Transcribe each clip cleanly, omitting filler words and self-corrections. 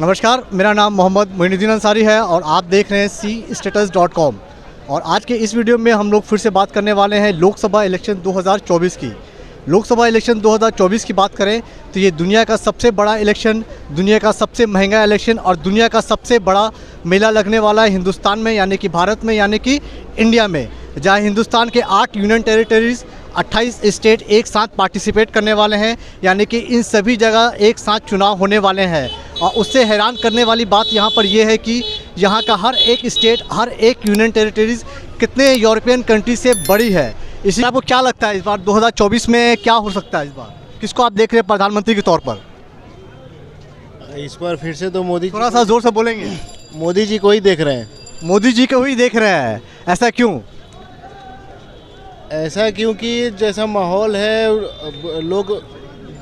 नमस्कार, मेरा नाम मोहम्मद मोइनुद्दीन अंसारी है और आप देख रहे हैं cstatus.com। और आज के इस वीडियो में हम लोग फिर से बात करने वाले हैं लोकसभा इलेक्शन 2024 की। लोकसभा इलेक्शन 2024 की बात करें तो ये दुनिया का सबसे बड़ा इलेक्शन, दुनिया का सबसे महंगा इलेक्शन और दुनिया का सबसे बड़ा मेला लगने वाला है हिंदुस्तान में, यानी कि भारत में, यानी कि इंडिया में, जहाँ हिंदुस्तान के 8 यूनियन टेरिटरीज़ 28 स्टेट एक साथ पार्टिसिपेट करने वाले हैं, यानी कि इन सभी जगह एक साथ चुनाव होने वाले हैं। और उससे हैरान करने वाली बात यहाँ पर यह है कि यहाँ का हर एक स्टेट, हर एक यूनियन टेरिटरीज़ कितने यूरोपियन कंट्री से बड़ी है। इसलिए आपको क्या लगता है इस बार 2024 में क्या हो सकता है? इस बार किसको आप देख रहे हैं प्रधानमंत्री के तौर पर? इस बार फिर से तो मोदी, थोड़ा सा जोर से बोलेंगे। मोदी जी को ही देख रहे हैं। मोदी जी को ही देख रहे हैं, ऐसा क्यों? ऐसा क्योंकि जैसा माहौल है, लोग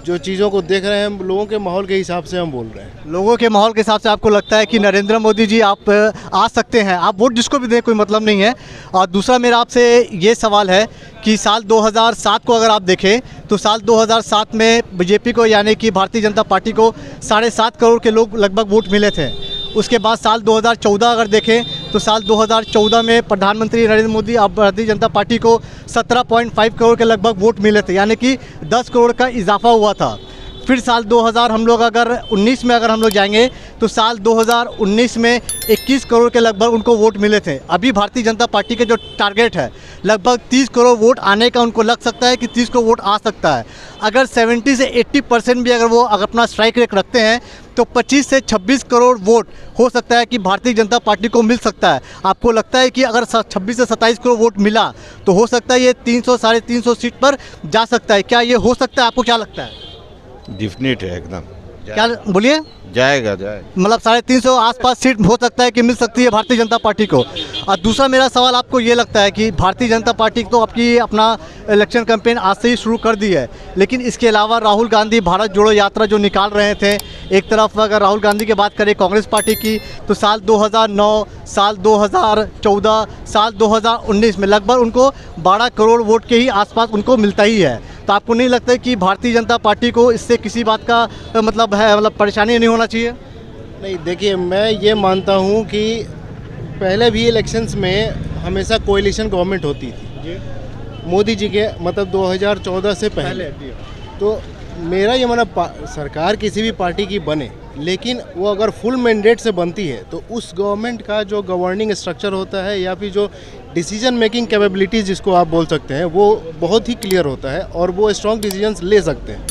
जो चीज़ों को देख रहे हैं, लोगों के माहौल के हिसाब से हम बोल रहे हैं। लोगों के माहौल के हिसाब से आपको लगता है कि नरेंद्र मोदी जी आप आ सकते हैं? आप वोट जिसको भी दें, कोई मतलब नहीं है। और दूसरा मेरा आपसे ये सवाल है कि साल 2007 को अगर आप देखें तो साल 2007 में बीजेपी को, यानी कि भारतीय जनता पार्टी को 7.5 करोड़ के लोग लगभग वोट मिले थे। उसके बाद साल 2014 अगर देखें तो साल 2014 में प्रधानमंत्री नरेंद्र मोदी और भारतीय जनता पार्टी को 17.5 करोड़ के लगभग वोट मिले थे, यानी कि 10 करोड़ का इजाफा हुआ था। फिर साल 2000 हम लोग अगर 19 में अगर हम लोग जाएंगे तो साल 2019 में 21 करोड़ के लगभग उनको वोट मिले थे। अभी भारतीय जनता पार्टी के जो टारगेट है लगभग 30 करोड़ वोट आने का उनको लग सकता है कि 30 करोड़ वोट आ सकता है। अगर 70 से 80% भी अगर वो अपना स्ट्राइक रेट रखते हैं तो 25 से 26 करोड़ वोट हो सकता है कि भारतीय जनता पार्टी को मिल सकता है। आपको लगता है कि अगर 26 से 27 करोड़ वोट मिला तो हो सकता है ये 300 साढ़े 300 सीट पर जा सकता है? क्या ये हो सकता है? आपको क्या लगता है? डिफिनिट है एकदम। क्या बोलिए? जाएगा मतलब 350 आसपास सीट हो सकता है कि मिल सकती है भारतीय जनता पार्टी को। और दूसरा मेरा सवाल, आपको ये लगता है कि भारतीय जनता पार्टी तो अपना इलेक्शन कैंपेन आज से ही शुरू कर दी है, लेकिन इसके अलावा राहुल गांधी भारत जोड़ो यात्रा जो निकाल रहे थे, एक तरफ अगर राहुल गांधी की बात करें कांग्रेस पार्टी की तो साल 2009, साल 2014, साल 2019 में लगभग उनको 12 करोड़ वोट के ही आसपास उनको मिलता ही है। तो आपको नहीं लगता है कि भारतीय जनता पार्टी को इससे किसी बात का मतलब परेशानी नहीं होना चाहिए? नहीं, देखिए, मैं ये मानता हूँ कि पहले भी इलेक्शंस में हमेशा कोएलिशन गवर्नमेंट होती थी मोदी जी के, मतलब 2014 से पहले। तो मेरा ये मानना, सरकार किसी भी पार्टी की बने, लेकिन वो अगर फुल मैंडेट से बनती है तो उस गवर्नमेंट का जो गवर्निंग स्ट्रक्चर होता है या फिर जो डिसीजन मेकिंग कैपेबिलिटीज़ जिसको आप बोल सकते हैं, वो बहुत ही क्लियर होता है और वो स्ट्रॉन्ग डिसीजंस ले सकते हैं।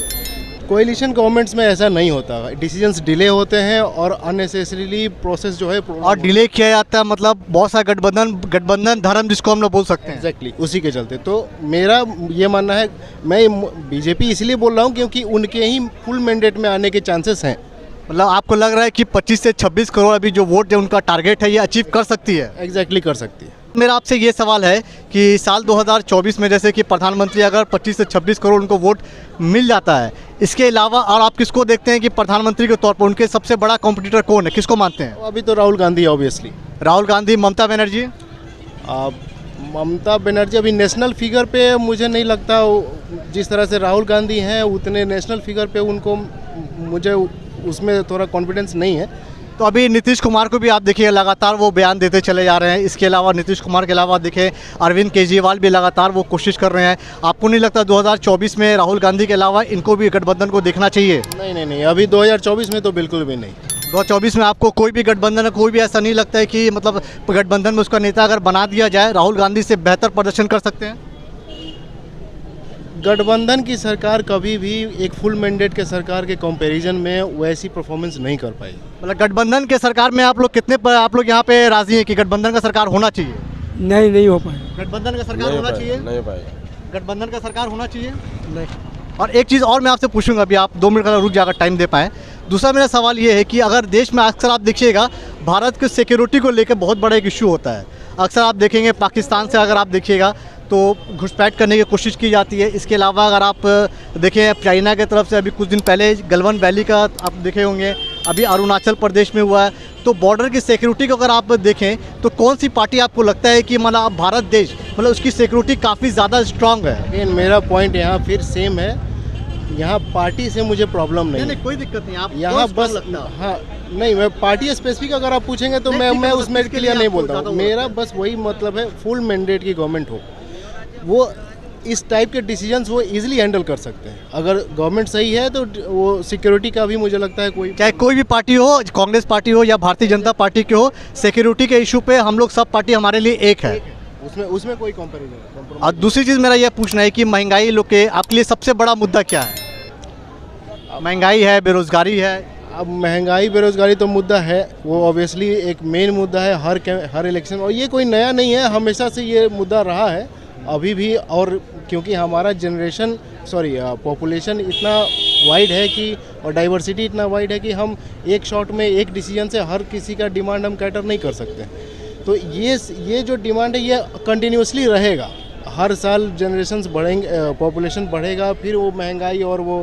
कोएलिशन गवर्नमेंट्स में ऐसा नहीं होता, डिसीजंस डिले होते हैं और अननेसेसरीली प्रोसेस जो है और डिले किया जाता है, मतलब बहुत सा गठबंधन धर्म जिसको हम लोग बोल सकते हैं। एग्जैक्टली, उसी के चलते तो मेरा ये मानना है, मैं बीजेपी इसलिए बोल रहा हूँ क्योंकि उनके ही फुल मैंडेट में आने के चांसेस हैं। मतलब आपको लग रहा है कि 25 से 26 करोड़ अभी जो वोट है उनका टारगेट है, ये अचीव कर सकती है? एग्जैक्टली कर सकती है। मेरा आपसे ये सवाल है कि साल 2024 में जैसे कि प्रधानमंत्री अगर 25 से 26 करोड़ उनको वोट मिल जाता है, इसके अलावा और आप किसको देखते हैं कि प्रधानमंत्री के तौर पर उनके सबसे बड़ा कॉम्पिटिटर कौन है? किसको मानते हैं? अभी तो राहुल गांधी, ऑब्वियसली राहुल गांधी। ममता बनर्जी? ममता बनर्जी अभी नेशनल फिगर पे मुझे नहीं लगता, जिस तरह से राहुल गांधी हैं उतने नेशनल फिगर पे उनको, मुझे उसमें थोड़ा कॉन्फिडेंस नहीं है। तो अभी नीतीश कुमार को भी आप देखिए लगातार वो बयान देते चले जा रहे हैं। इसके अलावा नीतीश कुमार के अलावा देखिए अरविंद केजरीवाल भी लगातार वो कोशिश कर रहे हैं। आपको नहीं लगता 2024 में राहुल गांधी के अलावा इनको भी गठबंधन को देखना चाहिए? नहीं, अभी 2024 में तो बिल्कुल भी नहीं। 2024 में आपको कोई भी गठबंधन, कोई भी ऐसा नहीं लगता है कि मतलब गठबंधन में उसका नेता अगर बना दिया जाए राहुल गांधी से बेहतर प्रदर्शन कर सकते हैं? गठबंधन की सरकार कभी भी एक फुल मैंडेट के सरकार के कंपैरिजन में वैसी परफॉर्मेंस नहीं कर पाई। मतलब गठबंधन के सरकार में आप लोग कितने पर आप लोग यहाँ पे राजी हैं कि गठबंधन का सरकार होना चाहिए? नहीं हो पाए। गठबंधन का सरकार होना चाहिए? नहीं पाए। गठबंधन का सरकार होना चाहिए? नहीं। और एक चीज़ और मैं आपसे पूछूंगा, अभी आप 2 मिनट का रुक जाकर टाइम दे पाएँ। दूसरा मेरा सवाल ये है कि अगर देश में अक्सर आप देखिएगा भारत की सिक्योरिटी को लेकर बहुत बड़ा एक इशू होता है। अक्सर आप देखेंगे पाकिस्तान से अगर आप देखिएगा तो घुसपैठ करने की कोशिश की जाती है। इसके अलावा अगर आप देखें चाइना की तरफ से अभी कुछ दिन पहले गलवान वैली का आप देखे होंगे, अभी अरुणाचल प्रदेश में हुआ है। तो बॉर्डर की सिक्योरिटी को अगर आप देखें तो कौन सी पार्टी आपको लगता है कि मतलब भारत देश मतलब उसकी सिक्योरिटी काफ़ी ज़्यादा स्ट्रांग है? लेकिन मेरा पॉइंट यहाँ फिर सेम है, यहाँ पार्टी से मुझे प्रॉब्लम नहीं है। नहीं कोई दिक्कत नहीं, आप यहाँ कौन बस लगता है? हाँ नहीं, मैं पार्टी स्पेसिफिक अगर आप पूछेंगे तो नहीं, मैं ठीक है, मैं मतलब उसमें किसके क्लियर लिए नहीं आपको बोलता ज़्यादा हूँ। वो मेरा लगता है? बस वही मतलब है, फुल मैंडेट की गवर्नमेंट हो, वो इस टाइप के डिसीजंस वो इजीली हैंडल कर सकते हैं। अगर गवर्नमेंट सही है तो वो सिक्योरिटी का भी मुझे लगता है कोई चाहे कोई भी पार्टी हो, कांग्रेस पार्टी हो या भारतीय जनता पार्टी की हो, सिक्योरिटी के इशू पे हम लोग सब पार्टी हमारे लिए एक है। उसमें उसमें कोई कंपैरिजन। और दूसरी चीज़ मेरा यह पूछना है कि महंगाई लोग के आपके लिए सबसे बड़ा मुद्दा क्या है? महंगाई है, बेरोजगारी है। अब महंगाई बेरोजगारी तो मुद्दा है, वो ऑब्वियसली एक मेन मुद्दा है हर इलेक्शन, और ये कोई नया नहीं है, हमेशा से ये मुद्दा रहा है अभी भी। और क्योंकि हमारा जनरेशन पॉपुलेशन इतना वाइड है कि, और डाइवर्सिटी इतना वाइड है कि हम एक शॉट में एक डिसीजन से हर किसी का डिमांड हम कैटर नहीं कर सकते। तो ये जो डिमांड है ये कंटिन्यूसली रहेगा, हर साल जनरेशन्स बढ़ेंगे, पॉपुलेशन बढ़ेगा, फिर वो महंगाई और वो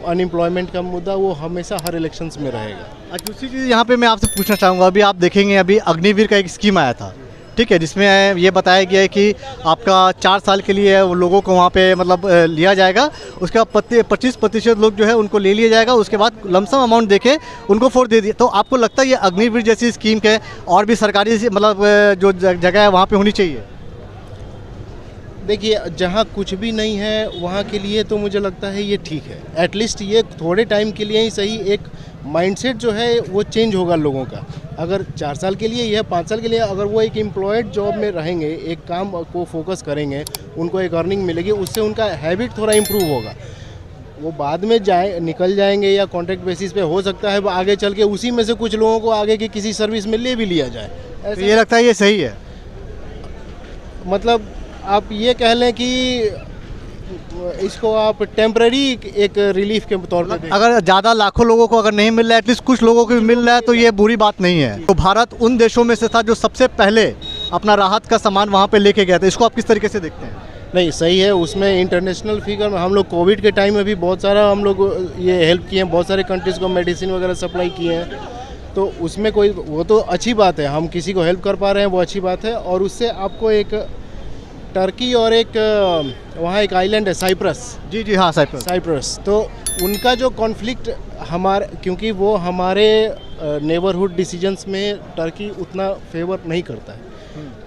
अनएम्प्लॉयमेंट का मुद्दा वो हमेशा हर इलेक्शंस में रहेगा। और दूसरी चीज़ यहाँ पे मैं आपसे पूछना चाहूँगा, अभी आप देखेंगे अभी अग्निवीर का एक स्कीम आया था, ठीक है, जिसमें ये बताया गया है कि आपका 4 साल के लिए वो लोगों को वहाँ पे मतलब लिया जाएगा, उसके बाद 25% लोग जो है उनको ले लिया जाएगा, उसके बाद लमसम अमाउंट देके उनको फोड़ दे दिया। तो आपको लगता है ये अग्निवीर जैसी स्कीम के और भी सरकारी मतलब जो जगह है वहाँ पे होनी चाहिए? देखिए, जहाँ कुछ भी नहीं है वहाँ के लिए तो मुझे लगता है ये ठीक है, एटलीस्ट ये थोड़े टाइम के लिए ही सही, एक माइंडसेट जो है वो चेंज होगा लोगों का। अगर 4 साल के लिए या 5 साल के लिए अगर वो एक एम्प्लॉयड जॉब में रहेंगे, एक काम को फोकस करेंगे, उनको एक अर्निंग मिलेगी, उससे उनका हैबिट थोड़ा इम्प्रूव होगा। वो बाद में निकल जाएंगे या कॉन्ट्रैक्ट बेसिस पे, हो सकता है आगे चल के उसी में से कुछ लोगों को आगे की किसी सर्विस में ले भी लिया जाए। तो ये लगता है ये सही है? मतलब आप ये कह लें कि इसको आप टेम्पररी एक रिलीफ के तौर पर देखें। अगर ज़्यादा लाखों लोगों को अगर नहीं मिल रहा है, एटलीस्ट कुछ लोगों को भी मिल रहा है, तो ये बुरी बात नहीं है। तो भारत उन देशों में से था जो सबसे पहले अपना राहत का सामान वहाँ पे लेके गया था, इसको आप किस तरीके से देखते हैं? नहीं, सही है, उसमें इंटरनेशनल फिगर में हम लोग कोविड के टाइम में भी बहुत सारा हम लोग ये हेल्प किए हैं, बहुत सारे कंट्रीज़ को मेडिसिन वगैरह सप्लाई किए हैं, तो उसमें कोई वो तो अच्छी बात है, हम किसी को हेल्प कर पा रहे हैं वो अच्छी बात है। और उससे आपको एक टर्की और एक वहाँ एक आइलैंड है साइप्रस, जी हाँ, साइप्रस, तो उनका जो कॉन्फ्लिक्ट हमारे, क्योंकि वो हमारे नेबरहुड डिसीजंस में टर्की उतना फेवर नहीं करता है,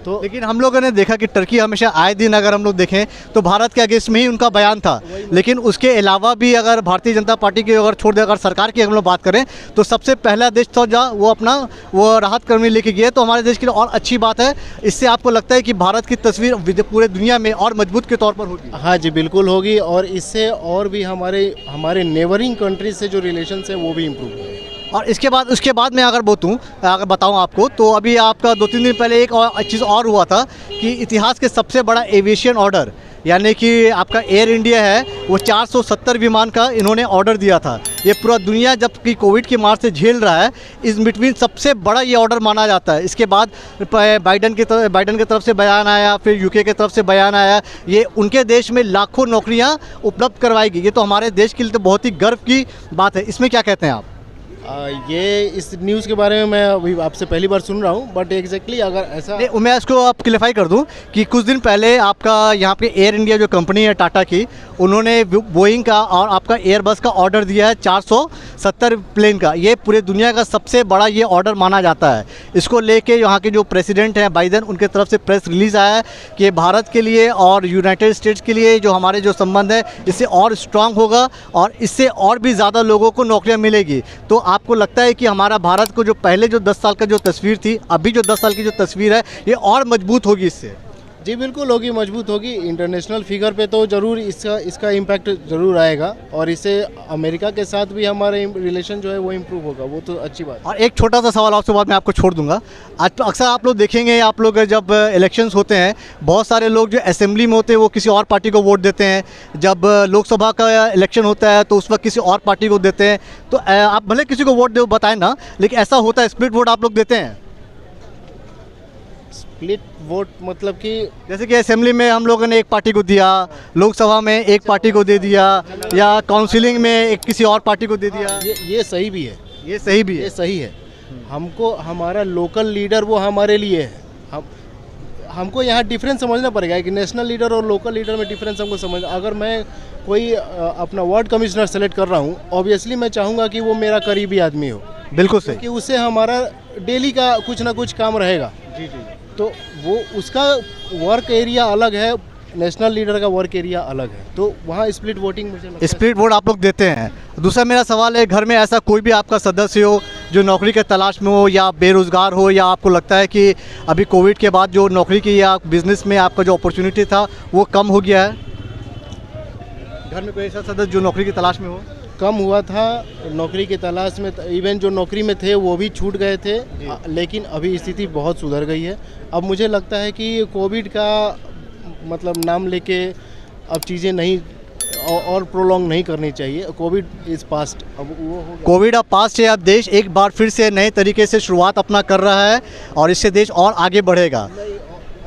तो लेकिन हम लोगों ने देखा कि टर्की हमेशा आए दिन अगर हम लोग देखें तो भारत के अगेंस्ट में ही उनका बयान था। लेकिन उसके अलावा भी अगर भारतीय जनता पार्टी की अगर छोड़ दे, अगर सरकार की हम लोग बात करें तो सबसे पहला देश था जहाँ वो अपना वो राहत कर्मी लेके गए, तो हमारे देश के लिए और अच्छी बात है। इससे आपको लगता है कि भारत की तस्वीर पूरे दुनिया में और मजबूत के तौर पर होगी? हाँ जी, बिल्कुल होगी, और इससे और भी हमारे नेबरिंग कंट्रीज से जो रिलेशंस है वो भी इम्प्रूव होंगे। और उसके बाद मैं अगर बताऊं आपको, तो अभी आपका 2-3 दिन पहले एक और चीज़ और हुआ था कि इतिहास के सबसे बड़ा एविएशन ऑर्डर, यानी कि आपका एयर इंडिया है, वो 470 विमान का इन्होंने ऑर्डर दिया था। ये पूरा दुनिया जब कि कोविड की मार से झेल रहा है, इस बिटवीन सबसे बड़ा ये ऑर्डर माना जाता है। इसके बाद बाइडन की तरफ से बयान आया, फिर यूके की तरफ से बयान आया, ये उनके देश में लाखों नौकरियां उपलब्ध करवाएगी। ये तो हमारे देश के लिए तो बहुत ही गर्व की बात है। इसमें क्या कहते हैं आप? ये इस न्यूज़ के बारे में मैं अभी आपसे पहली बार सुन रहा हूँ, बट एग्जैक्टली अगर ऐसा मैं इसको आप क्लियरफाई कर दूं कि कुछ दिन पहले आपका यहाँ पे एयर इंडिया जो कंपनी है टाटा की, उन्होंने बोइंग का और आपका एयरबस का ऑर्डर दिया है 470 प्लेन का। ये पूरे दुनिया का सबसे बड़ा ये ऑर्डर माना जाता है। इसको लेके यहाँ के जो प्रेसिडेंट हैं बाइडन, उनके तरफ से प्रेस रिलीज़ आया है कि भारत के लिए और यूनाइटेड स्टेट्स के लिए जो हमारे जो संबंध है इससे और स्ट्रांग होगा और इससे और भी ज़्यादा लोगों को नौकरियाँ मिलेगी। तो आपको लगता है कि हमारा भारत को जो पहले जो 10 साल का जो तस्वीर थी, अभी जो 10 साल की जो तस्वीर है, ये और मजबूत होगी इससे? जी बिल्कुल होगी, मजबूत होगी। इंटरनेशनल फिगर पे तो ज़रूर इसका इम्पैक्ट ज़रूर आएगा, और इससे अमेरिका के साथ भी हमारे रिलेशन जो है वो इम्प्रूव होगा, वो तो अच्छी बात है। और एक छोटा सा सवाल आपसे, बाद में आपको छोड़ दूंगा। आज तो अक्सर आप लोग देखेंगे, आप लोग जब इलेक्शंस होते हैं, बहुत सारे लोग जो असेंबली में होते हैं वो किसी और पार्टी को वोट देते हैं। जब लोकसभा का इलेक्शन होता है तो उस वक्त किसी और पार्टी को देते हैं। तो आप भले किसी को वोट दे बताएं ना, लेकिन ऐसा होता है, स्प्लिट वोट आप लोग देते हैं? स्प्लिट वोट मतलब कि जैसे कि असेंबली में हम लोगों ने एक पार्टी को दिया, लोकसभा में एक पार्टी को दे दिया, या काउंसिलिंग में एक किसी और पार्टी को दे दिया। ये सही भी है, ये सही भी है, ये सही है। हमको हमारा लोकल लीडर वो हमारे लिए है। हमको यहाँ डिफरेंस समझना पड़ेगा कि नेशनल लीडर और लोकल लीडर में डिफरेंस हमको समझ। अगर मैं कोई अपना वार्ड कमिश्नर सेलेक्ट कर रहा हूँ, ऑब्वियसली मैं चाहूँगा कि वो मेरा करीबी आदमी हो, बिल्कुल सही। कि उससे हमारा डेली का कुछ ना कुछ काम रहेगा। जी जी। तो वो उसका वर्क एरिया अलग है, नेशनल लीडर का वर्क एरिया अलग है, तो वहाँ स्प्लिट वोटिंग मुझे लगता है। स्प्लिट वोट आप लोग देते हैं। दूसरा मेरा सवाल है, घर में ऐसा कोई भी आपका सदस्य हो जो नौकरी के तलाश में हो या बेरोज़गार हो, या आपको लगता है कि अभी कोविड के बाद जो नौकरी की या बिजनेस में आपका जो अपॉर्चुनिटी था वो कम हो गया है? घर में कोई ऐसा सदस्य जो नौकरी की तलाश में हो? कम हुआ था नौकरी की तलाश में, इवन जो नौकरी में थे वो भी छूट गए थे, लेकिन अभी स्थिति बहुत सुधर गई है। अब मुझे लगता है कि कोविड का मतलब नाम लेके अब चीज़ें नहीं और प्रोलॉन्ग नहीं करनी चाहिए। कोविड इज़ पास्ट, अब वो हो गया। कोविड अब पास्ट है, अब देश एक बार फिर से नए तरीके से शुरुआत अपना कर रहा है और इससे देश और आगे बढ़ेगा।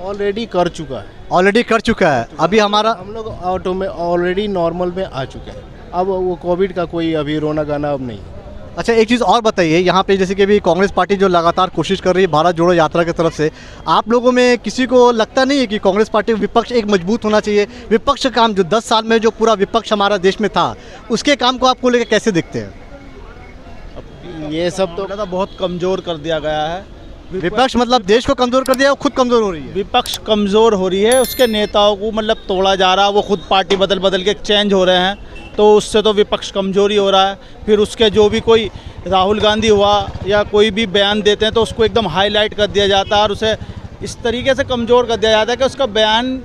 ऑलरेडी कर चुका है, ऑलरेडी कर चुका है। अभी हमारा हम लोग ऑटो में ऑलरेडी नॉर्मल में आ चुके हैं। अब वो कोविड का कोई अभी रोना गाना अब नहीं है। अच्छा, एक चीज़ और बताइए, यहाँ पे जैसे कि अभी कांग्रेस पार्टी जो लगातार कोशिश कर रही है भारत जोड़ो यात्रा की तरफ से, आप लोगों में किसी को लगता नहीं है कि कांग्रेस पार्टी विपक्ष एक मजबूत होना चाहिए? विपक्ष का काम जो 10 साल में जो पूरा विपक्ष हमारा देश में था, उसके काम को आपको लेकर कैसे देखते हैं? ये सब तो बहुत कमज़ोर कर दिया गया है। विपक्ष मतलब देश को कमज़ोर कर दिया, वो खुद कमज़ोर हो रही है। विपक्ष कमज़ोर हो रही है, उसके नेताओं को मतलब तोड़ा जा रहा है, वो खुद पार्टी बदल बदल के चेंज हो रहे हैं, तो उससे तो विपक्ष कमज़ोरी हो रहा है। फिर उसके जो भी कोई राहुल गांधी हुआ या कोई भी बयान देते हैं तो उसको एकदम हाईलाइट कर दिया जाता है और उसे इस तरीके से कमज़ोर कर दिया जाता है कि उसका बयान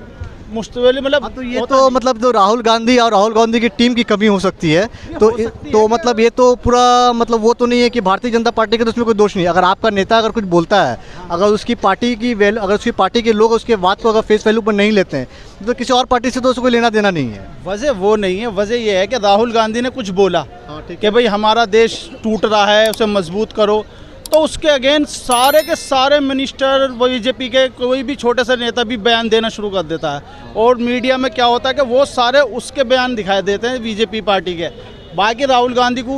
मुश्तमिल मतलब तो ये तो मतलब जो राहुल गांधी और राहुल गांधी की टीम की कमी हो सकती है, तो मतलब ये तो पूरा मतलब वो तो नहीं है कि भारतीय जनता पार्टी का तो उसमें कोई दोष नहीं है। अगर आपका नेता अगर कुछ बोलता है, अगर उसकी पार्टी की अगर उसकी पार्टी के लोग उसके बात को अगर फेस वैल्यू पर नहीं लेते हैं, तो किसी और पार्टी से तो उसको कोई लेना देना नहीं है। वजह वो नहीं है, वजह ये है कि राहुल गांधी ने कुछ बोला कि भाई हमारा देश टूट रहा है, उसे मजबूत करो, तो उसके अगेंस्ट सारे के सारे मिनिस्टर बीजेपी के कोई भी छोटे से नेता भी बयान देना शुरू कर देता है। और मीडिया में क्या होता है कि वो सारे उसके बयान दिखाई देते हैं बीजेपी पार्टी के। बाकी राहुल गांधी को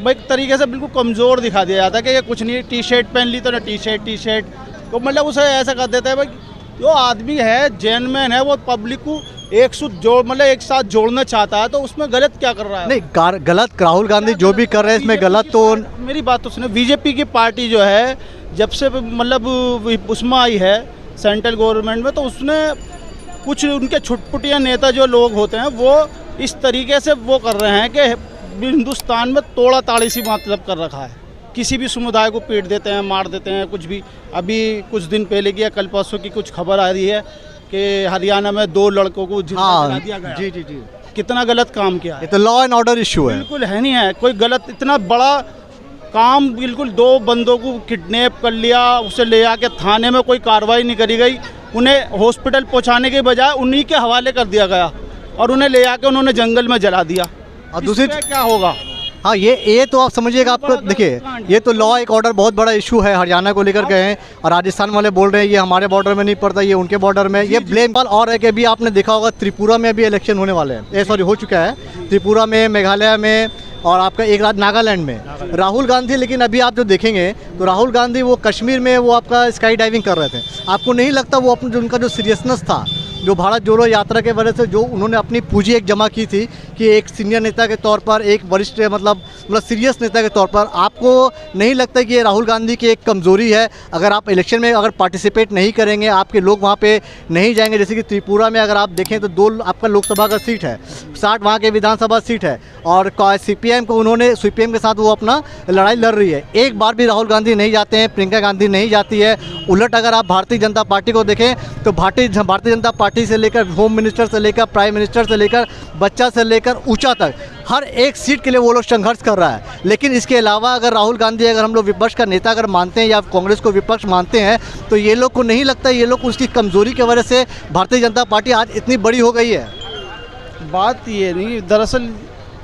एक तरीके से बिल्कुल कमज़ोर दिखा दिया जाता है कि ये कुछ नहीं, टी शर्ट पहन ली तो ना टी शर्ट, तो मतलब उसे ऐसा कर देता है भाई जो आदमी है जेन्युइन है, वो पब्लिक को एक साथ जोड़ना चाहता है, तो उसमें गलत क्या कर रहा है? नहीं, गलत राहुल गांधी जो भी कर रहे हैं इसमें गलत तो मेरी बात तो सुने, बीजेपी की पार्टी जो है जब से मतलब उसमें आई है सेंट्रल गवर्नमेंट में, तो उसने कुछ उनके छुटपुटिया नेता जो लोग होते हैं वो इस तरीके से वो कर रहे हैं कि हिंदुस्तान में तोड़ा ताड़ी सी मतलब कर रखा है। किसी भी समुदाय को पीट देते हैं, मार देते हैं, कुछ भी। अभी कुछ दिन पहले की या कल परसों की कुछ खबर आ रही है कि हरियाणा में 2 लड़कों को जिंदा जला दिया गया। जी। कितना गलत काम किया है। ये तो लॉ एंड ऑर्डर इशू है। बिल्कुल है, नहीं है कोई गलत, इतना बड़ा काम, बिल्कुल 2 बंदों को किडनैप कर लिया, उसे ले आके थाने में कोई कार्रवाई नहीं करी गई, उन्हें हॉस्पिटल पहुंचाने के बजाय उन्हीं के हवाले कर दिया गया और उन्हें ले आके उन्होंने जंगल में जला दिया। और दूसरी क्या होगा? हाँ, ये तो आप समझिएगा, आपको देखिए, ये तो लॉ एक ऑर्डर बहुत बड़ा इशू है। हरियाणा को लेकर गए हैं और राजस्थान वाले बोल रहे हैं ये हमारे बॉर्डर में नहीं पड़ता, ये उनके बॉर्डर में। ये ब्लेम और है कि अभी आपने देखा होगा त्रिपुरा में अभी इलेक्शन होने वाले हैं, हो चुका है त्रिपुरा में, मेघालय में और आपका एक रात नागालैंड में। राहुल गांधी, लेकिन अभी आप जो देखेंगे तो राहुल गांधी वो कश्मीर में वो आपका स्काई डाइविंग कर रहे थे। आपको नहीं लगता वो अपना जो उनका जो सीरियसनेस था, जो भारत जोड़ो यात्रा के वजह से जो उन्होंने अपनी पूंजी एक जमा की थी कि एक सीनियर नेता के तौर पर, एक वरिष्ठ मतलब सीरियस नेता के तौर पर, आपको नहीं लगता कि ये राहुल गांधी की एक कमज़ोरी है? अगर आप इलेक्शन में अगर पार्टिसिपेट नहीं करेंगे, आपके लोग वहाँ पे नहीं जाएंगे, जैसे कि त्रिपुरा में अगर आप देखें तो 2 आपका लोकसभा का सीट है, 60 वहाँ के विधानसभा सीट है और सीपीएम को उन्होंने सीपीएम के साथ वो अपना लड़ाई लड़ रही है। एक बार भी राहुल गांधी नहीं जाते हैं, प्रियंका गांधी नहीं जाती है। उलट अगर आप भारतीय जनता पार्टी को देखें तो भारतीय जनता पार्टी से लेकर होम मिनिस्टर से लेकर प्राइम मिनिस्टर से लेकर बच्चा से लेकर ऊंचा तक हर एक सीट के लिए वो लोग संघर्ष कर रहा है। लेकिन इसके अलावा अगर राहुल गांधी, अगर हम लोग विपक्ष का नेता अगर मानते हैं या कांग्रेस को विपक्ष मानते हैं, तो ये लोग को नहीं लगता ये लोग उसकी कमज़ोरी की वजह से भारतीय जनता पार्टी आज इतनी बड़ी हो गई है? बात ये नहीं, दरअसल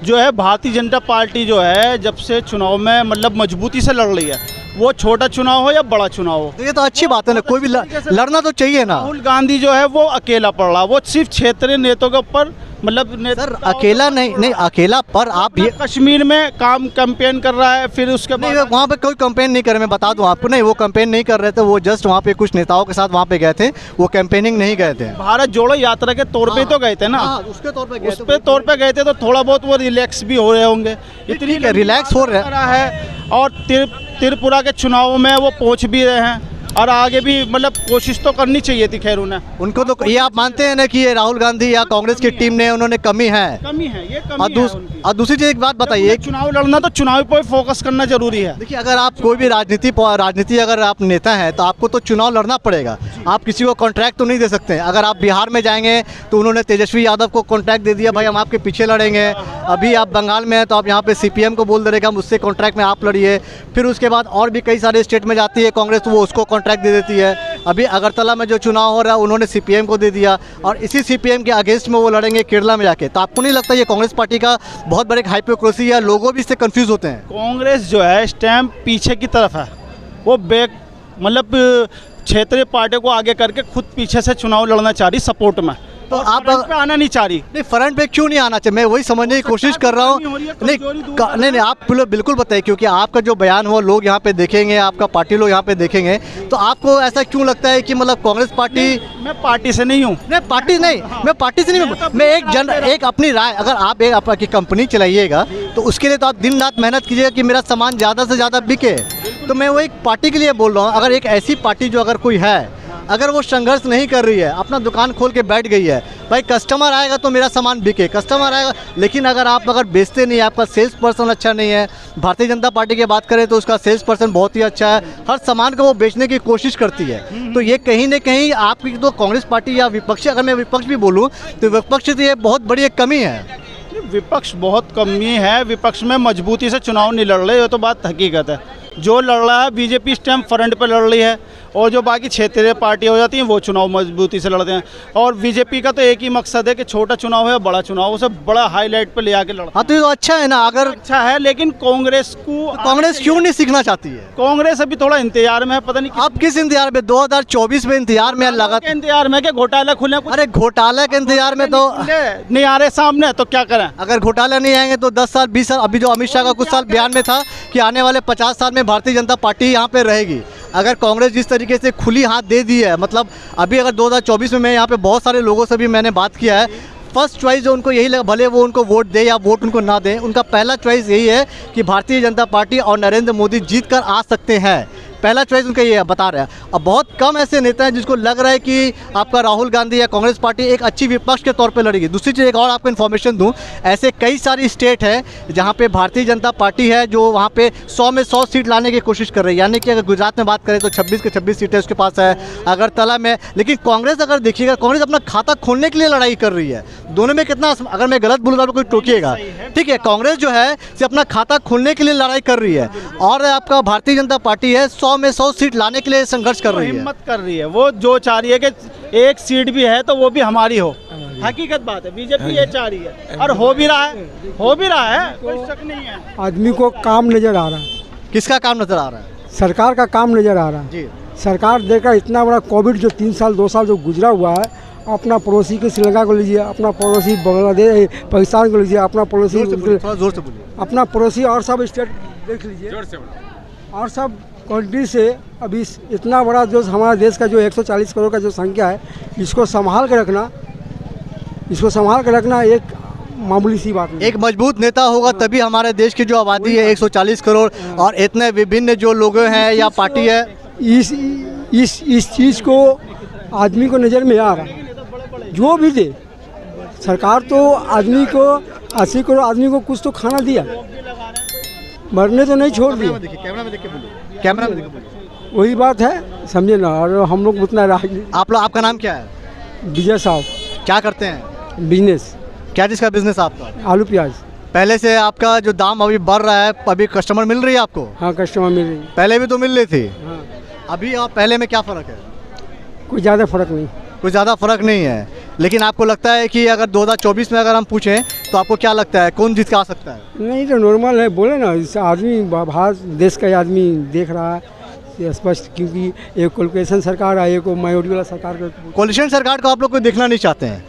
जो है भारतीय जनता पार्टी जो है जब से चुनाव में मतलब मजबूती से लड़ रही है, वो छोटा चुनाव हो या बड़ा चुनाव हो, तो ये तो अच्छी बात है ना, कोई भी लड़ना तो चाहिए ना। राहुल गांधी जो है वो अकेला पड़ रहा, वो सिर्फ क्षेत्रीय नेताओं के ऊपर मतलब सर अकेला नहीं अकेला, पर आप ये कश्मीर में काम कैंपेन कर रहा है, फिर उसके नहीं, बाद वहाँ पे कोई कैंपेन नहीं कर रहे, मैं बता दूं आपको, नहीं वो कैंपेन नहीं कर रहे थे, वो जस्ट वहाँ पे कुछ नेताओं के साथ वहाँ पे गए थे, वो कैंपेनिंग नहीं गए थे। भारत जोड़ो यात्रा के तौर पे ही तो गए थे ना, उसके तौर पे उस पे तौर पे गए थे, तो थोड़ा बहुत वो रिलैक्स भी हो रहे होंगे, इतनी ठीक है, रिलैक्स हो रहे हैं। रहा है। और त्रिपुरा के चुनाव में वो पहुंच भी रहे हैं, और आगे भी मतलब कोशिश तो करनी चाहिए थी। खैर उन्हें उनको तो ये आप मानते हैं ना कि ये राहुल गांधी या कांग्रेस की टीम ने उन्होंने कमी है, कमी है, ये और कमी है उनकी। और दूसरी चीज एक बात बताइए, चुनाव लड़ना तो चुनाव पर फोकस करना जरूरी है। देखिए अगर आप कोई भी राजनीति अगर आप नेता हैं तो आपको तो चुनाव लड़ना पड़ेगा, आप किसी को कॉन्ट्रैक्ट तो नहीं दे सकते। अगर आप बिहार में जाएंगे तो उन्होंने तेजस्वी यादव को कॉन्ट्रैक्ट दे दिया, भाई हम आपके पीछे लड़ेंगे। अभी आप बंगाल में हैं तो आप यहाँ पे सीपीएम को बोल दे रहे कि हम उससे कॉन्ट्रैक्ट में आप लड़िए। फिर उसके बाद और भी कई सारे स्टेट में जाती है कांग्रेस, तो वो उसको कॉन्ट्रैक्ट दे देती है। अभी अगरतला में जो चुनाव हो रहा है उन्होंने सीपीएम को दे दिया, और इसी सीपीएम के अगेंस्ट में वो लड़ेंगे केरला में जाके। तो आपको नहीं लगता ये कांग्रेस पार्टी का बहुत बड़ी हाइपोक्रेसी है, लोगों भी इससे कंफ्यूज होते हैं? कांग्रेस जो है स्टैम्प पीछे की तरफ है, वो बैक मतलब क्षेत्रीय पार्टी को आगे करके खुद पीछे से चुनाव लड़ना चाह रही सपोर्ट में, तो आप पे आना नहीं चाह रही। नहीं, फ्रंट पे क्यों नहीं आना चाहिए? मैं वही समझने की कोशिश कर रहा हूँ। नहीं आप बिल्कुल बताइए, क्योंकि आपका जो बयान हुआ लोग यहाँ पे देखेंगे, आपका पार्टी लोग यहाँ पे देखेंगे, तो आपको ऐसा क्यों लगता है कि मतलब कांग्रेस पार्टी? मैं पार्टी से नहीं हूँ। नहीं पार्टी नहीं, मैं पार्टी से नहीं, मैं एक अपनी राय, अगर आप एक आपकी कंपनी चलाइएगा तो उसके लिए तो आप दिन रात मेहनत कीजिएगा कि मेरा सामान ज़्यादा से ज़्यादा बिके। तो मैं वो एक पार्टी के लिए बोल रहा हूँ, अगर एक ऐसी पार्टी जो अगर कोई है, अगर वो संघर्ष नहीं कर रही है, अपना दुकान खोल के बैठ गई है, भाई कस्टमर आएगा तो मेरा सामान बिके, कस्टमर आएगा। लेकिन अगर आप बेचते नहीं, आपका सेल्स पर्सन अच्छा नहीं है, भारतीय जनता पार्टी की बात करें तो उसका सेल्स पर्सन बहुत ही अच्छा है, हर सामान को वो बेचने की कोशिश करती है। तो ये कहीं ना कहीं आपकी तो कांग्रेस पार्टी या विपक्ष, अगर मैं विपक्ष भी बोलूँ तो विपक्ष तो ये बहुत बड़ी एक कमी है। विपक्ष बहुत कमी है, विपक्ष में मजबूती से चुनाव नहीं लड़ रहे, ये तो बात हकीकत है। जो लड़ रहा है बीजेपी स्टैम्प फ्रंट पे लड़ रही है, और जो बाकी क्षेत्रीय पार्टी हो जाती हैं वो चुनाव मजबूती से लड़ते हैं। और बीजेपी का तो एक ही मकसद है कि छोटा चुनाव है बड़ा चुनाव, उसे बड़ा हाईलाइट पे ले आके लड़ता। हाँ तो ये तो अच्छा है ना, अगर अच्छा है, लेकिन कांग्रेस को कांग्रेस क्यों नहीं सीखना चाहती है? कांग्रेस अभी थोड़ा इंतजार में है, पता नहीं आप किस इंतजार में? 2024 में इंतजार में लगा, इंतजार में, क्या घोटाला खुले? अरे घोटाले के इंतजार में तो नहीं आ रहे सामने, तो क्या करें? अगर घोटाले नहीं आएंगे तो 10 साल 20 साल, अभी जो अमित शाह का कुछ साल बयान में था कि आने वाले 50 साल में भारतीय जनता पार्टी यहाँ पे रहेगी। अगर कांग्रेस जिस तरीके से खुली हाथ दे दी है, मतलब अभी अगर 2024 में, मैं यहाँ पे बहुत सारे लोगों से भी मैंने बात किया है, फर्स्ट चॉइस जो उनको यही लगा, भले वो उनको वोट दे या वोट उनको ना दें, उनका पहला चॉइस यही है कि भारतीय जनता पार्टी और नरेंद्र मोदी जीत कर आ सकते हैं। पहला चॉइस उनका ये बता रहा है। अब बहुत कम ऐसे नेता हैं जिसको लग रहा है कि आपका राहुल गांधी या कांग्रेस पार्टी एक अच्छी विपक्ष के तौर पे लड़ेगी। दूसरी चीज़ एक और आपको इन्फॉर्मेशन दूं, ऐसे कई सारी स्टेट है जहां पे भारतीय जनता पार्टी है जो वहां पे 100 में 100 सीट लाने की कोशिश कर रही है। यानी कि अगर गुजरात में बात करें तो 26 के 26 सीटें उसके पास है, अगरतला में। लेकिन कांग्रेस अगर देखिएगा, कांग्रेस अपना खाता खोलने के लिए लड़ाई कर रही है। दोनों में कितना, अगर मैं गलत बोलूँगा तो कोई टोकिएगा, ठीक है, कांग्रेस जो है से अपना खाता खोलने के लिए लड़ाई कर रही है, और आपका भारतीय जनता पार्टी है 100 में 100 सीट लाने के लिए संघर्ष कर रही है, हिम्मत कर रही है। वो जो चाह रही है कि एक सीट भी है तो वो भी हमारी हो, हकीकत बात है। बीजेपी ये चाह रही है, और हो भी रहा है, कोई शक नहीं है। आदमी को काम नजर आ रहा है। किसका काम नजर आ रहा है? सरकार का काम नजर आ रहा है जी। सरकार देखा इतना बड़ा कोविड जो 3 साल 2 साल जो गुजरा हुआ है, अपना पड़ोसी के श्रीलंका को लीजिए, अपना पड़ोसी बांग्लादेश पाकिस्तान को लीजिए, अपना पड़ोसी थोड़ा जोर से बोलिए। अपना पड़ोसी और सब स्टेट देख लीजिए, और सब कंट्री से अभी इतना बड़ा जो हमारा देश का जो 140 करोड़ का जो संख्या है, इसको संभाल के रखना एक मामूली सी बात नहीं। एक मजबूत नेता होगा तभी हमारे देश की जो आबादी है 140 करोड़ और इतने विभिन्न जो लोग हैं या पार्टी है, इस चीज़ को आदमी को नज़र में आ रहा है। जो भी दे सरकार तो आदमी को 80 करोड़ आदमी को कुछ तो खाना दिया, मरने तो नहीं छोड़ दिया। कैमरा में देख के बोलिए, कैमरा में देख के बोलिए। वही बात है, समझे ना। और हम लोग उतना राजनीति। आपका नाम क्या है? विजय साहब। क्या करते हैं? बिजनेस। क्या चीज़ का बिजनेस आपका? आलू प्याज। पहले से आपका जो दाम अभी बढ़ रहा है, अभी कस्टमर मिल रही है आपको? हाँ, कस्टमर मिल रही है। पहले भी तो मिल रही थी। हाँ। अभी और पहले में क्या फ़र्क है? कोई ज़्यादा फर्क नहीं। कुछ ज़्यादा फर्क नहीं है। लेकिन आपको लगता है कि अगर 2024 में अगर हम पूछें तो आपको क्या लगता है कौन जीत के आ सकता है? नहीं तो नॉर्मल है, बोले ना, इस आदमी भारत देश का आदमी देख रहा है स्पष्ट, क्योंकि एक कोलिशन सरकार है, एक माइनॉरिटी वाला सरकार का। कोलिशन सरकार को आप लोग को देखना नहीं चाहते हैं?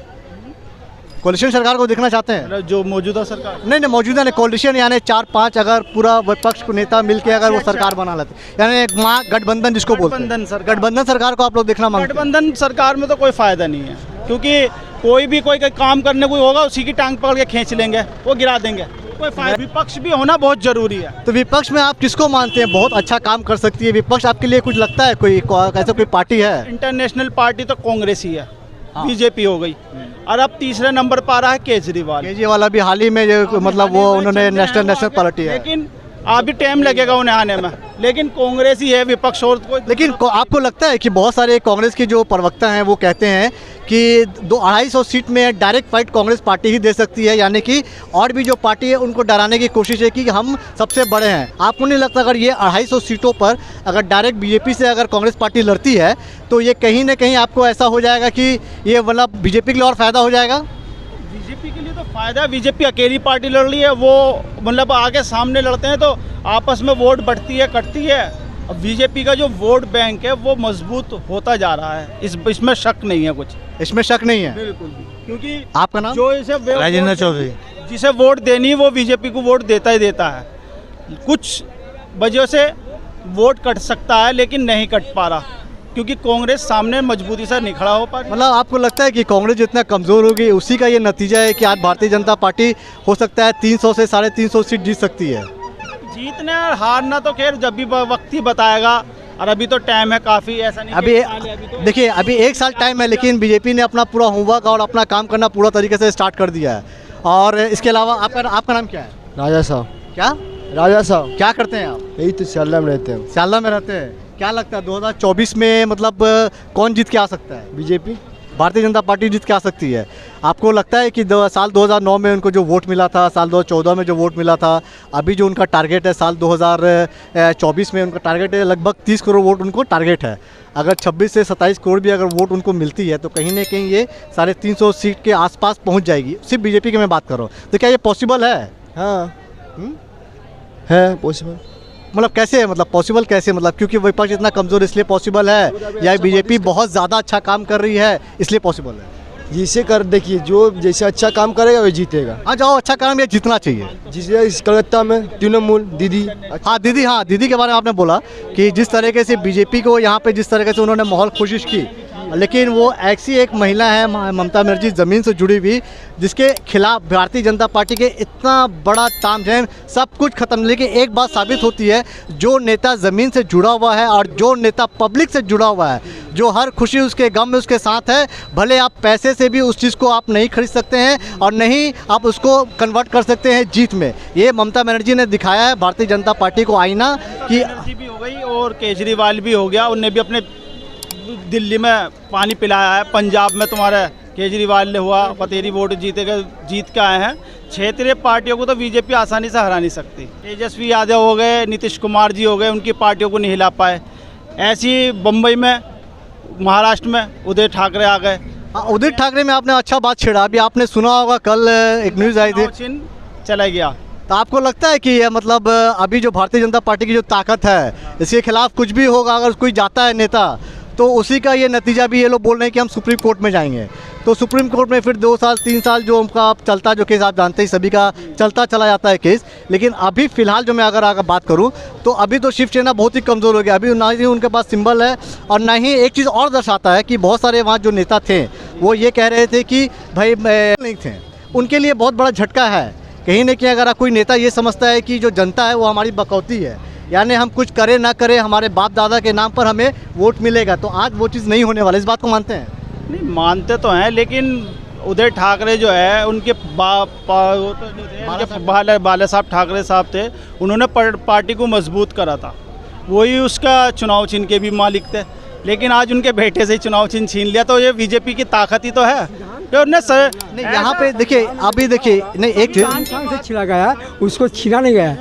कोalition सरकार को देखना चाहते हैं? मतलब जो मौजूदा सरकार, नहीं नहीं, मौजूदा नहीं, कोalition यानी 4-5 अगर पूरा विपक्ष को नेता मिलके अगर वो सरकार बना लेते, यानी एक गठबंधन जिसको बोलते हैं, गठबंधन सरकार। गठबंधन सरकार को आप लोग देखना मांगते हैं? गठबंधन सरकार में तो कोई फायदा नहीं है, क्योंकि कोई काम करने को होगा उसी की टांग पकड़ के खींच लेंगे, वो गिरा देंगे, कोई फायदा। विपक्ष भी होना बहुत जरूरी है। तो विपक्ष में आप किसको मानते हैं बहुत अच्छा काम कर सकती है विपक्ष? आपके लिए कुछ लगता है कोई ऐसा कोई पार्टी है? इंटरनेशनल पार्टी तो कांग्रेस ही है, बीजेपी हो गई, और अब तीसरे नंबर पर आ रहा है केजरीवाल अभी हाल ही में मतलब वो उन्होंने नेशनल पार्टी है, लेकिन अभी टाइम लगेगा उन्हें आने में, लेकिन कांग्रेस ही है विपक्ष और कोई। लेकिन आपको लगता है कि बहुत सारे कांग्रेस के जो प्रवक्ता हैं वो कहते हैं कि 250 सीट में डायरेक्ट फाइट कांग्रेस पार्टी ही दे सकती है, यानी कि और भी जो पार्टी है उनको डराने की कोशिश है कि हम सबसे बड़े हैं। आपको नहीं लगता अगर ये 250 सीटों पर अगर डायरेक्ट बीजेपी से अगर कांग्रेस पार्टी लड़ती है तो ये कहीं ना कहीं आपको ऐसा हो जाएगा कि ये मतलब बीजेपी के लिए और फायदा हो जाएगा? बीजेपी के लिए तो फायदा है, बीजेपी अकेली पार्टी लड़ रही है, वो मतलब आगे सामने लड़ते हैं तो आपस में वोट बढ़ती है कटती है। अब बीजेपी का जो वोट बैंक है वो मजबूत होता जा रहा है, इसमें शक नहीं है, कुछ इसमें शक नहीं है बिल्कुल भी, क्योंकि आपका नाम? जो इसे राजेंद्र चौधरी। जिसे वोट देनी वो बीजेपी को वोट देता ही देता है। कुछ वजह से वोट कट सकता है लेकिन नहीं कट पा रहा, क्योंकि कांग्रेस सामने मजबूती से नहीं खड़ा हो पा रही। मतलब आपको लगता है कि कांग्रेस जितना कमज़ोर होगी उसी का ये नतीजा है कि आज भारतीय जनता पार्टी हो सकता है 300 से 350 सीट जीत सकती है? जीतने और हारना तो खैर जब भी वक्त ही बताएगा, और अभी तो टाइम है काफ़ी, ऐसा नहीं अभी कि एक साल है, अभी तो देखिए अभी 1 साल टाइम है, लेकिन बीजेपी ने अपना पूरा होमवर्क और अपना काम करना पूरा तरीके से स्टार्ट कर दिया है। और इसके अलावा आपका नाम क्या है? राजा साहब। क्या राजा साहब क्या करते हैं आप? यही तो शारदा में रहते हैं। शारदा में रहते हैं। क्या लगता है 2024 में मतलब कौन जीत के आ सकता है? बीजेपी, भारतीय जनता पार्टी जीत के आ सकती है। आपको लगता है कि साल 2009 में उनको जो वोट मिला था, साल 2014 में जो वोट मिला था, अभी जो उनका टारगेट है साल 2024 में उनका टारगेट है लगभग 30 करोड़ वोट उनको टारगेट है। अगर 26 से 27 करोड़ भी अगर वोट उनको मिलती है तो कहीं ना कहीं ये 350 सीट के आसपास पहुंच जाएगी। सिर्फ बीजेपी की मैं बात कर रहा हूँ, तो क्या ये पॉसिबल है? हाँ है पॉसिबल। मतलब कैसे है, मतलब पॉसिबल कैसे, मतलब क्योंकि विपक्ष इतना कमज़ोर इसलिए पॉसिबल है, या बीजेपी बहुत ज़्यादा अच्छा काम कर रही है इसलिए पॉसिबल है? जिसे कर देखिए, जो जैसे अच्छा काम करेगा वो जीतेगा। हाँ जाओ, अच्छा काम ये जीतना चाहिए। जिसे इस कलकत्ता में तृणमूल दीदी, हाँ दीदी के बारे में आपने बोला कि जिस तरीके से बीजेपी को यहाँ पे जिस तरीके से उन्होंने माहौल कोशिश की, लेकिन वो ऐसी एक महिला है ममता बनर्जी ज़मीन से जुड़ी हुई, जिसके खिलाफ भारतीय जनता पार्टी के इतना बड़ा तामझाम सब कुछ खत्म। लेकिन एक बात साबित होती है, जो नेता ज़मीन से जुड़ा हुआ है और जो नेता पब्लिक से जुड़ा हुआ है, जो हर खुशी उसके गम में उसके साथ है, भले आप पैसे से भी उस चीज़ को आप नहीं खरीद सकते हैं और नहीं आप उसको कन्वर्ट कर सकते हैं जीत में। ये ममता बनर्जी ने दिखाया है भारतीय जनता पार्टी को आईना कि भी हो गई और केजरीवाल भी हो गया, उनने भी अपने दिल्ली में पानी पिलाया है। पंजाब में तुम्हारे केजरीवाल ने हुआ, पतेरी वोट जीत के आए हैं। क्षेत्रीय पार्टियों को तो बीजेपी आसानी से हरा नहीं सकती। तेजस्वी यादव हो गए, नीतीश कुमार जी हो गए, उनकी पार्टियों को नहीं हिला पाए। ऐसी बम्बई में, महाराष्ट्र में उदय ठाकरे आ गए। उदित ठाकरे में आपने अच्छा बात छेड़ा। अभी आपने सुना होगा कल एक न्यूज़ आई थी, चिन्ह चला गया। तो आपको लगता है कि ये मतलब अभी जो भारतीय जनता पार्टी की जो ताकत है, इसके खिलाफ कुछ भी होगा, अगर कोई जाता है नेता तो उसी का ये नतीजा भी ये लोग बोल रहे हैं कि हम सुप्रीम कोर्ट में जाएंगे, तो सुप्रीम कोर्ट में फिर 2 साल 3 साल जो उनका चलता, जो केस आप जानते हैं सभी का चलता चला जाता है केस। लेकिन अभी फ़िलहाल जो मैं अगर बात करूं तो अभी तो शिवसेना बहुत ही कमज़ोर हो गया। अभी ना ही उनके पास सिंबल है और ना ही एक चीज़ और दर्शाता है कि बहुत सारे वहाँ जो नेता थे वो ये कह रहे थे कि भाई नहीं थे, उनके लिए बहुत बड़ा झटका है। कहीं ना कहीं अगर कोई नेता ये समझता है कि जो जनता है वो हमारी बकौती है, यानी हम कुछ करें ना करें हमारे बाप दादा के नाम पर हमें वोट मिलेगा, तो आज वो चीज़ नहीं होने वाली। इस बात को मानते हैं? नहीं मानते तो हैं, लेकिन उदय ठाकरे जो है उनके बाला साहब ठाकरे साहब थे, उन्होंने पार्टी को मजबूत करा था, वही उसका चुनाव चिन्ह के भी मालिक थे। लेकिन आज उनके बेटे से ही चुनाव चिन्ह छीन लिया, तो ये बीजेपी की ताकत ही तो है। नहीं यहाँ पे देखिए, अभी देखिए, नहीं एक से छीना गया, उसको छीना नहीं गया,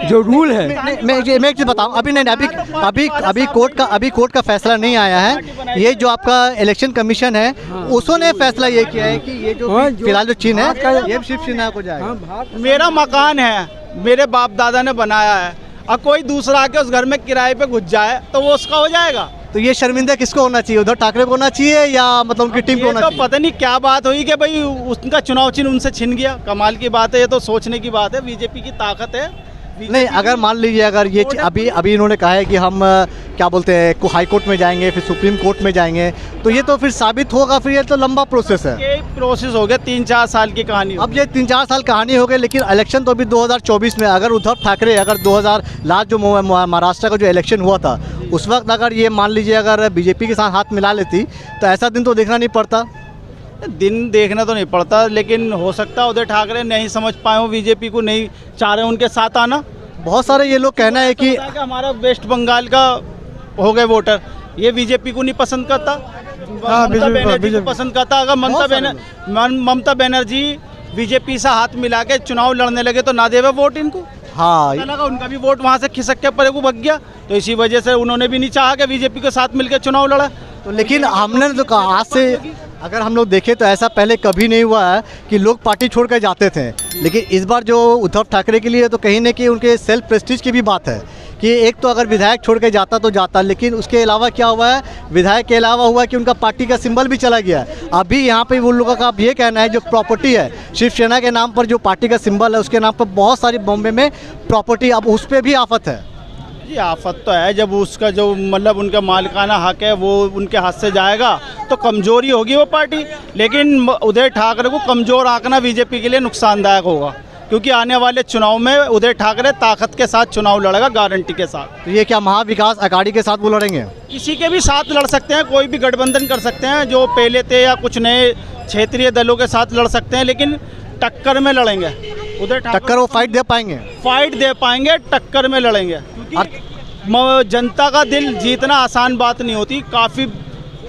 जो रूल है। मैं एक चीज़ बताऊँ, अभी कोर्ट का फैसला नहीं आया है। ये जो आपका इलेक्शन कमीशन है उसने फैसला ये किया है कि ये जो फिलहाल जो चिन्ह है ये शिवसेना को जाएगा। मेरा मकान है, मेरे बाप दादा ने बनाया है, और कोई दूसरा आके उस घर में किराए पे घुस जाए तो वो उसका हो जाएगा। तो ये शर्मिंदा किसको होना चाहिए, उद्धव ठाकरे को होना चाहिए या मतलब उनकी टीम को ये होना तो चाहिए? पता नहीं क्या बात हुई कि भाई उनका चुनाव चिन्ह उनसे छिन गया। कमाल की बात है, ये तो सोचने की बात है। बीजेपी की ताकत है। नहीं, अगर मान लीजिए अगर ये अभी इन्होंने कहा है कि हम क्या बोलते हैं हाई कोर्ट में जाएंगे, फिर सुप्रीम कोर्ट में जाएंगे, तो ये तो फिर साबित होगा, फिर ये तो लंबा प्रोसेस है। ये प्रोसेस हो गया, 3-4 साल की कहानी। अब ये 3-4 साल कहानी हो गई, लेकिन इलेक्शन तो अभी 2024 में, अगर उद्धव ठाकरे अगर 2000 लास्ट जो महाराष्ट्र का जो इलेक्शन हुआ था उस वक्त अगर ये मान लीजिए अगर बीजेपी के साथ हाथ मिला लेती तो ऐसा दिन तो देखना नहीं पड़ता। दिन देखना तो नहीं पड़ता, लेकिन हो सकता है उद्धव ठाकरे नहीं समझ पाए हो, बीजेपी को नहीं चाह रहे उनके साथ आना। बहुत सारे ये लोग कहना है कि हमारा वेस्ट बंगाल का हो गए वोटर, ये बीजेपी को नहीं पसंद करता, ममता बनर्जी को पसंद करता। अगर ममता बनर्जी बीजेपी से हाथ मिला के चुनाव लड़ने लगे तो ना देवे वोट इनको। हाँ, लगा उनका भी वोट वहाँ से खिसक के परे को भग गया, तो इसी वजह से उन्होंने भी नहीं चाहा कि बीजेपी के साथ मिलकर चुनाव लड़ा। तो लेकिन हमने तो कहा आज से अगर हम लोग देखें तो ऐसा पहले कभी नहीं हुआ है कि लोग पार्टी छोड़ कर जाते थे, लेकिन इस बार जो उद्धव ठाकरे के लिए तो कहीं ना कहीं उनके सेल्फ प्रेस्टीज की भी बात है कि एक तो अगर विधायक छोड़ के जाता तो जाता, लेकिन उसके अलावा क्या हुआ है, विधायक के अलावा हुआ कि उनका पार्टी का सिंबल भी चला गया है। अभी यहाँ पे वो लोगों का अब ये कहना है जो प्रॉपर्टी है शिवसेना के नाम पर, जो पार्टी का सिंबल है उसके नाम पर बहुत सारी बॉम्बे में प्रॉपर्टी, अब उस पर भी आफत है। ये आफत तो है, जब उसका जो मतलब उनका मालिकाना हक है वो उनके हाथ से जाएगा तो कमजोरी होगी वो पार्टी। लेकिन उद्धव ठाकरे को कमज़ोर आंकना बीजेपी के लिए नुकसानदायक होगा, क्योंकि आने वाले चुनाव में उद्धव ठाकरे ताकत के साथ चुनाव लड़ेगा, गारंटी के साथ। तो ये क्या महाविकास अघाड़ी के साथ वो लड़ेंगे? किसी के भी साथ लड़ सकते हैं, कोई भी गठबंधन कर सकते हैं, जो पहले थे या कुछ नए क्षेत्रीय दलों के साथ लड़ सकते हैं, लेकिन टक्कर में लड़ेंगे। उधर टक्कर वो फाइट दे पाएंगे? फाइट दे पाएंगे, टक्कर में लड़ेंगे, क्योंकि जनता का दिल जीतना आसान बात नहीं होती। काफ़ी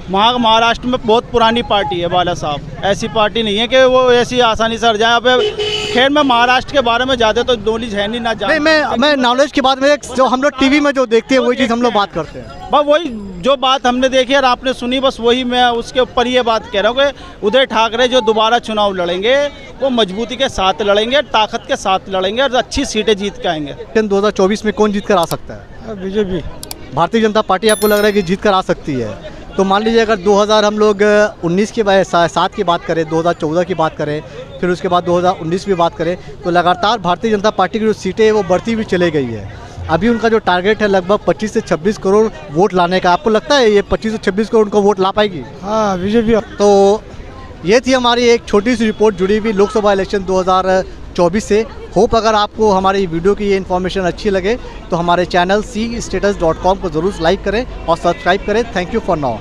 महाराष्ट्र में बहुत पुरानी पार्टी है बाला साहब, ऐसी पार्टी नहीं है कि वो ऐसी आसानी से हट जाए। अब खैर मैं महाराष्ट्र के बारे में ज़्यादा तो नॉलेज है नहीं, ना नहीं, मैं नॉलेज की बात में जो हम लोग टीवी में जो देखते हैं वही चीज़ हम लोग बात करते हैं। बस वही जो बात हमने देखी और आपने सुनी, बस वही मैं उसके ऊपर ये बात कह रहा हूँ कि उद्धव ठाकरे जो दोबारा चुनाव लड़ेंगे वो मजबूती के साथ लड़ेंगे, ताकत के साथ लड़ेंगे और अच्छी सीटें जीत के आएंगे। 2024 में कौन जीत कर आ सकता है? बीजेपी। भारतीय जनता पार्टी आपको लग रहा है कि जीत कर आ सकती है? तो मान लीजिए अगर 2000 हम लोग 19 के 7 की बात करें, 2014 की बात करें, फिर उसके बाद 2019 की बात करें, तो लगातार भारतीय जनता पार्टी की जो सीटें हैं वो बढ़ती हुई चली गई है। अभी उनका जो टारगेट है लगभग 25 से 26 करोड़ वोट लाने का, आपको लगता है ये 25 से 26 करोड़ उनको वोट ला पाएगी? हाँ, बीजेपी। तो ये थी हमारी एक छोटी सी रिपोर्ट जुड़ी हुई लोकसभा इलेक्शन 2024 से। होप अगर आपको हमारी वीडियो की ये इन्फॉर्मेशन अच्छी लगे तो हमारे चैनल cstatus.com को ज़रूर लाइक करें और सब्सक्राइब करें। Thank you for now.